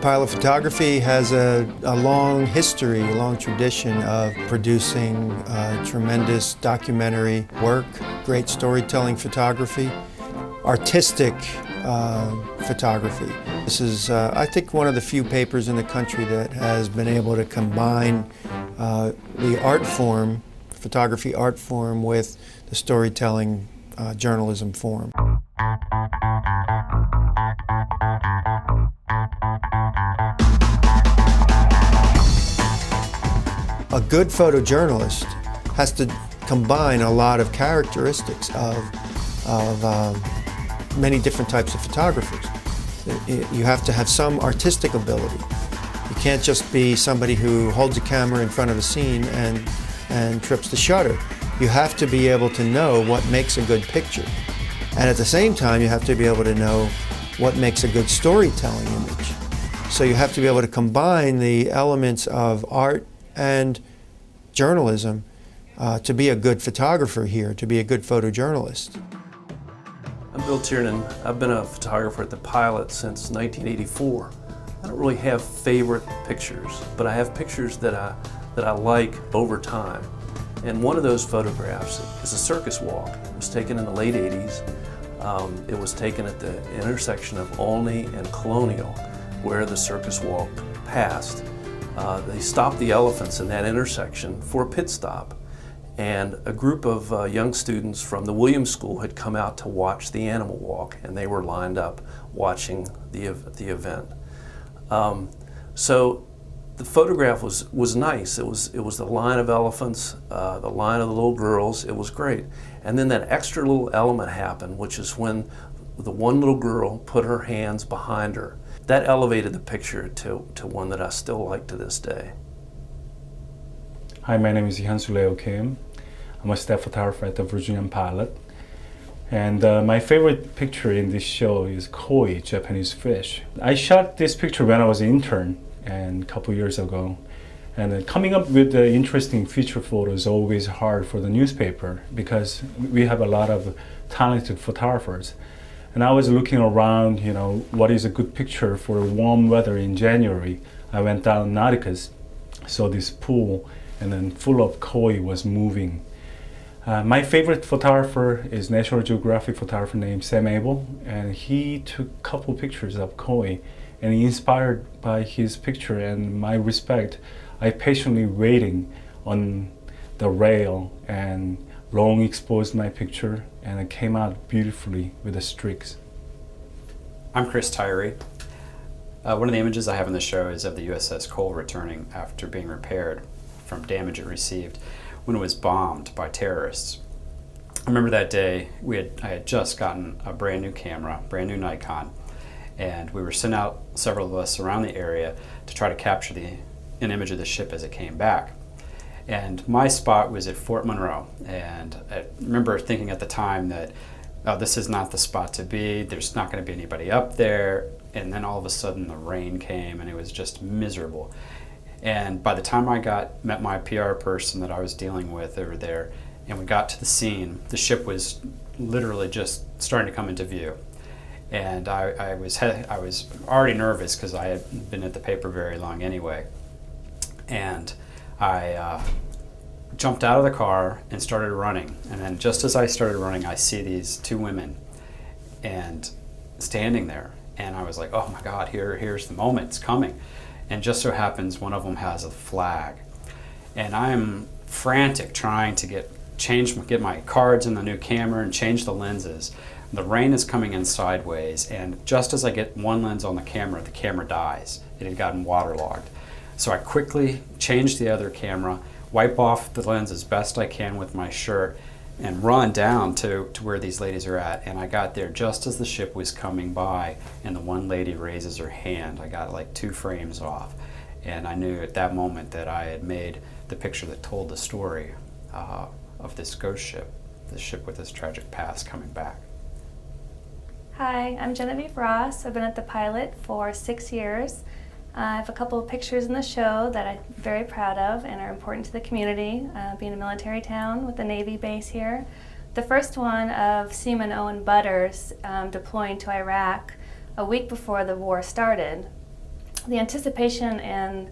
Virginian-Pilot photography has a long history, a long tradition of producing tremendous documentary work, great storytelling photography, artistic photography. This is, I think, one of the few papers in the country that has been able to combine the art form, photography art form, with the storytelling journalism form. A good photojournalist has to combine a lot of characteristics of many different types of photographers. You have to have some artistic ability. You can't just be somebody who holds a camera in front of a scene and trips the shutter. You have to be able to know what makes a good picture. And at the same time, you have to be able to know what makes a good storytelling image. So you have to be able to combine the elements of art and journalism to be a good photographer here, to be a good photojournalist. I'm Bill Tiernan. I've been a photographer at the Pilot since 1984. I don't really have favorite pictures, but I have pictures that I like over time. And one of those photographs is a circus walk. It was taken in the late 80s. It was taken at the intersection of Olney and Colonial, where the circus walk passed. They stopped the elephants in that intersection for a pit stop. And a group of young students from the Williams School had come out to watch the animal walk, and they were lined up watching the event. So the photograph was nice. It was the line of elephants, the line of the little girls. It was great. And then that extra little element happened, which is when the one little girl put her hands behind her. That elevated the picture to one that I still like to this day. Hi, my name is Hyunsu Kim. I'm a staff photographer at the Virginian-Pilot. And my favorite picture in this show is koi, Japanese fish. I shot this picture when I was an intern and a couple years ago. And coming up with the interesting feature photos is always hard for the newspaper because we have a lot of talented photographers. And I was looking around, what is a good picture for warm weather in January. I went down Nauticus, saw this pool, and then full of koi was moving. My favorite photographer is National Geographic photographer named Sam Abel, and he took a couple pictures of koi, and inspired by his picture and my respect, I patiently waiting on the rail and long exposed my picture, and it came out beautifully with the streaks. I'm Chris Tyree. One of the images I have in the show is of the USS Cole returning after being repaired from damage it received when it was bombed by terrorists. I remember that day I had just gotten a brand new camera, brand new Nikon, and we were sent out, several of us around the area, to try to capture an image of the ship as it came back. And my spot was at Fort Monroe, and I remember thinking at the time that, oh, this is not the spot to be, there's not going to be anybody up there, and then all of a sudden the rain came and it was just miserable. And by the time I met my PR person that I was dealing with over there, and we got to the scene, the ship was literally just starting to come into view. And I was already nervous because I had been at the paper very long anyway. And I jumped out of the car and started running. And then just as I started running, I see these two women and standing there. And I was like, oh my God, here's the moment, it's coming. And just so happens one of them has a flag. And I'm frantic trying to get my cards in the new camera and change the lenses. The rain is coming in sideways, and just as I get one lens on the camera dies. It had gotten waterlogged. So I quickly change the other camera, wipe off the lens as best I can with my shirt, and run down to where these ladies are at. And I got there just as the ship was coming by, and the one lady raises her hand. I got like 2 frames off. And I knew at that moment that I had made the picture that told the story of this ghost ship, this ship with this tragic past coming back. Hi, I'm Genevieve Ross. I've been at the Pilot for 6 years. I have a couple of pictures in the show that I'm very proud of and are important to the community, being a military town with a Navy base here. The first one of Seaman Owen Butters deploying to Iraq a week before the war started. the anticipation and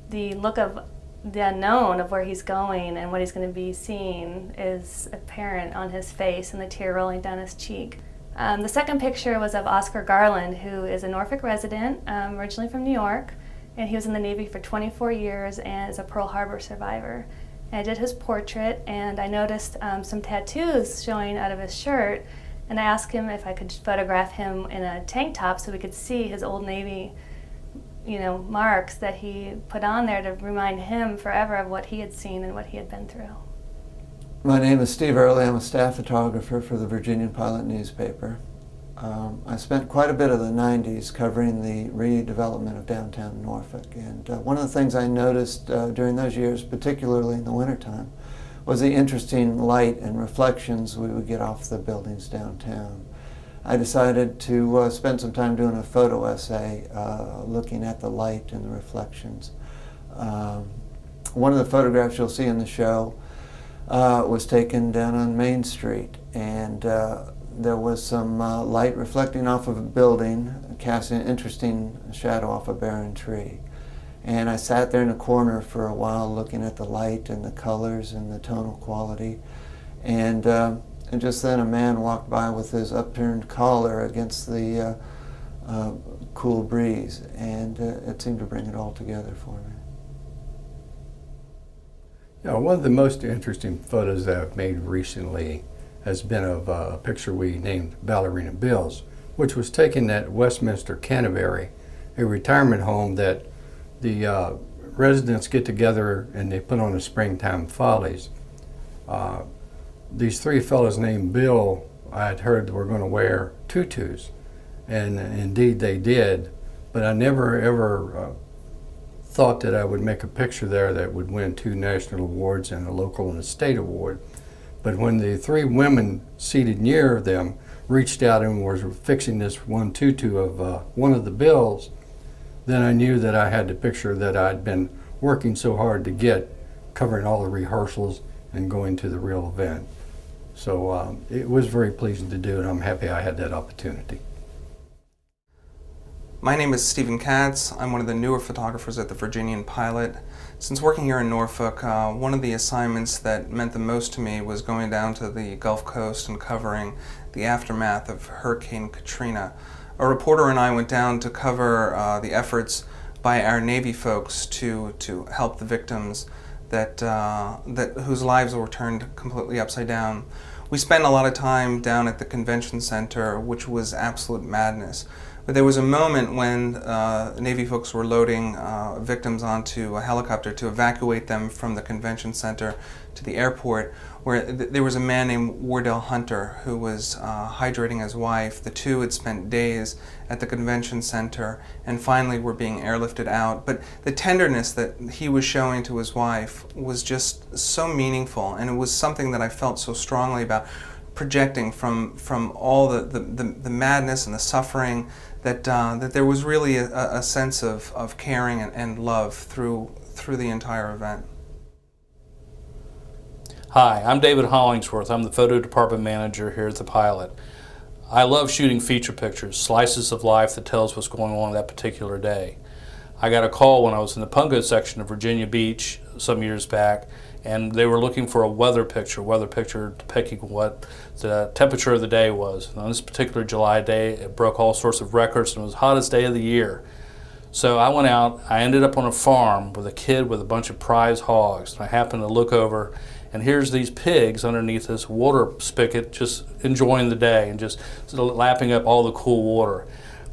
the look of the unknown of where he's going and what he's going to be seeing is apparent on his face and the tear rolling down his cheek. The second picture was of Oscar Garland, who is a Norfolk resident, originally from New York, and he was in the Navy for 24 years and is a Pearl Harbor survivor. And I did his portrait, and I noticed some tattoos showing out of his shirt, and I asked him if I could photograph him in a tank top so we could see his old Navy marks that he put on there to remind him forever of what he had seen and what he had been through. My name is Steve Early. I'm a staff photographer for the Virginian-Pilot newspaper. I spent quite a bit of the 90s covering the redevelopment of downtown Norfolk, and one of the things I noticed during those years, particularly in the wintertime, was the interesting light and reflections we would get off the buildings downtown. I decided to spend some time doing a photo essay looking at the light and the reflections. One of the photographs you'll see in the show was taken down on Main Street, and there was some light reflecting off of a building, casting an interesting shadow off a barren tree. And I sat there in a corner for a while looking at the light and the colors and the tonal quality. And just then a man walked by with his upturned collar against the cool breeze, and it seemed to bring it all together for me. Yeah, one of the most interesting photos that I've made recently has been of a picture we named Ballerina Bill's, which was taken at Westminster Canterbury, a retirement home that the residents get together and they put on a springtime follies. These three fellows named Bill, I had heard were going to wear tutus, and indeed they did, but I never ever thought that I would make a picture there that would win 2 national awards and a local and a state award. But when the 3 women seated near them reached out and were fixing this one tutu of one of the Bills, then I knew that I had the picture that I'd been working so hard to get, covering all the rehearsals and going to the real event. So it was very pleasing to do, and I'm happy I had that opportunity. My name is Stephen Katz. I'm one of the newer photographers at the Virginian-Pilot. Since working here in Norfolk, one of the assignments that meant the most to me was going down to the Gulf Coast and covering the aftermath of Hurricane Katrina. A reporter and I went down to cover the efforts by our Navy folks to help the victims whose lives were turned completely upside down. We spent a lot of time down at the convention center, which was absolute madness. But there was a moment when Navy folks were loading victims onto a helicopter to evacuate them from the convention center to the airport, where there was a man named Wardell Hunter who was hydrating his wife. The two had spent days at the convention center and finally were being airlifted out. But the tenderness that he was showing to his wife was just so meaningful, and it was something that I felt so strongly about, projecting from all the madness and the suffering, that there was really a sense of caring and love through the entire event. Hi, I'm David Hollingsworth. I'm the photo department manager here at the Pilot. I love shooting feature pictures, slices of life that tells what's going on that particular day. I got a call when I was in the Pungo section of Virginia Beach some years back, and they were looking for a weather picture depicting what the temperature of the day was. And on this particular July day, it broke all sorts of records and it was the hottest day of the year. So I went out, I ended up on a farm with a kid with a bunch of prize hogs, and I happened to look over, and here's these pigs underneath this water spigot just enjoying the day and just sort of lapping up all the cool water.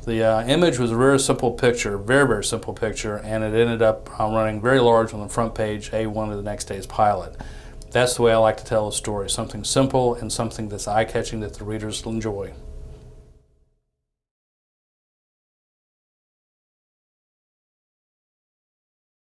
The image was a very simple picture, very simple picture, and it ended up running very large on the front page, A1 of the next day's Pilot. That's the way I like to tell a story, something simple and something that's eye-catching that the readers will enjoy.